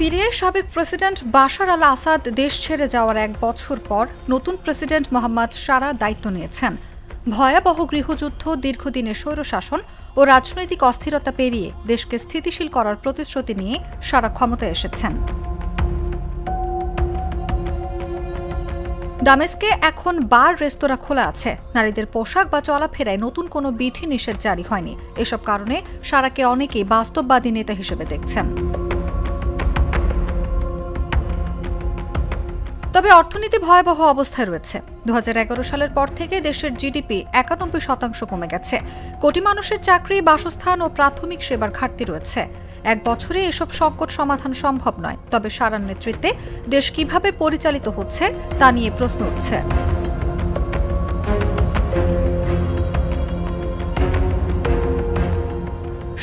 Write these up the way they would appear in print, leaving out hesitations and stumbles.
সিরিয়ার সাবেক president Bashar আল আসাদ দেশ ছেড়ে যাওয়ার 1 বছর পর নতুন প্রেসিডেন্ট মোহাম্মদ শারা দায়িত্ব নিয়েছেন। ভয়াবহ গৃহযুদ্ধ, দীর্ঘদিনের স্বৈরশাসন ও রাজনৈতিক অস্থিরতা পেরিয়ে দেশকে স্থিতিশীল করার প্রতিশ্রুতি নিয়ে শারা ক্ষমতায় এসেছেন। দামেস্কে এখন বার, রেস্তোরাঁ খোলা আছে। নারীদের পোশাক বা চলাফেরায় নতুন কোনো বিধি নিষেধ জারি হয়নি। এসব কারণে শারাকে অনেকেই বাস্তববাদী নেতা হিসেবে দেখছেন। তবে অর্থনীতি ভয়াবহ অবস্থায় রয়েছে। 2011 সালের পর থেকে দেশের জিডিপি 91% কমে গেছে। কোটি মানুষের চাকরি, বাসস্থান ও প্রাথমিক সেবার ঘাটতি রয়েছে। 1 বছরে এসব সংকট সমাধান সম্ভব নয়। তবে শারার নেতৃত্বে দেশ কিভাবে পরিচালিত হচ্ছে তা নিয়ে প্রশ্ন উঠছে।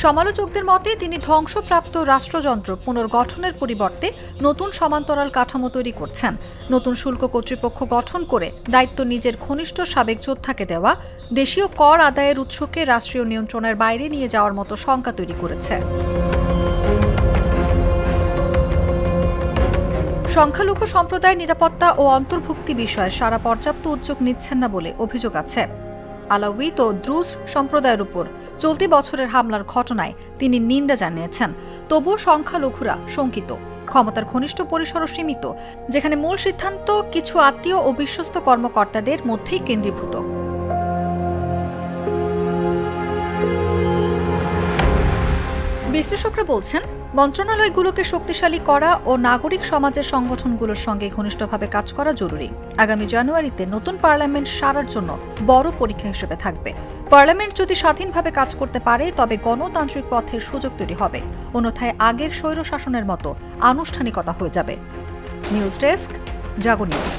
সমালোচকদের মতে তিনি ধ্বংসপ্রাপ্ত রাষ্ট্রযন্ত্র পুনর্গঠনের পরিবর্তে নতুন সমান্তরাল কাঠামো তৈরি করছেন। নতুন শুল্ক কর্তৃপক্ষ গঠন করে দায়িত্ব নিজের ঘনিষ্ঠ সাবেক যোদ্ধাকে দেওয়া দেশীয় কর আদায়ের উৎসকে রাষ্ট্রীয় নিয়ন্ত্রণের বাইরে নিয়ে যাওয়ার মতো শঙ্কা তৈরি করেছে। সংখ্যালঘু সম্প্রদায়ের নিরাপত্তা ও অন্তর্ভুক্তি বিষয়ে শারা পর্যাপ্ত উদ্যোগ নিচ্ছেন না বলে অভিযোগ আছে। আলাউইত ও দ্রুজ সম্প্রদায়ের উপর চলতি বছরের হামলার ঘটনায় তিনি নিন্দা জানিয়েছেন। তবুও সংখ্যালঘুরা শঙ্কিত। ক্ষমতার ঘনিষ্ঠ পরিসরও সীমিত, যেখানে মূল সিদ্ধান্ত কিছু আত্মীয় ও বিশ্বস্ত কর্মকর্তাদের মধ্যেই কেন্দ্রীভূত। বিশ্লেষকরা বলছেন, মন্ত্রণালয়গুলোকে শক্তিশালী করা ও নাগরিক সমাজের সংগঠনগুলোর সঙ্গে ঘনিষ্ঠভাবে কাজ করা জরুরি। আগামী জানুয়ারিতে নতুন পার্লামেন্ট শারার জন্য বড় পরীক্ষা হিসেবে থাকবে। পার্লামেন্ট যদি স্বাধীনভাবে কাজ করতে পারে তবে গণতান্ত্রিক পথের সুযোগ তৈরি হবে, অন্যথায় আগের স্বৈরশাসনের মতো আনুষ্ঠানিকতা হয়ে যাবে। নিউজ ডেস্ক, জাগো নিউজ।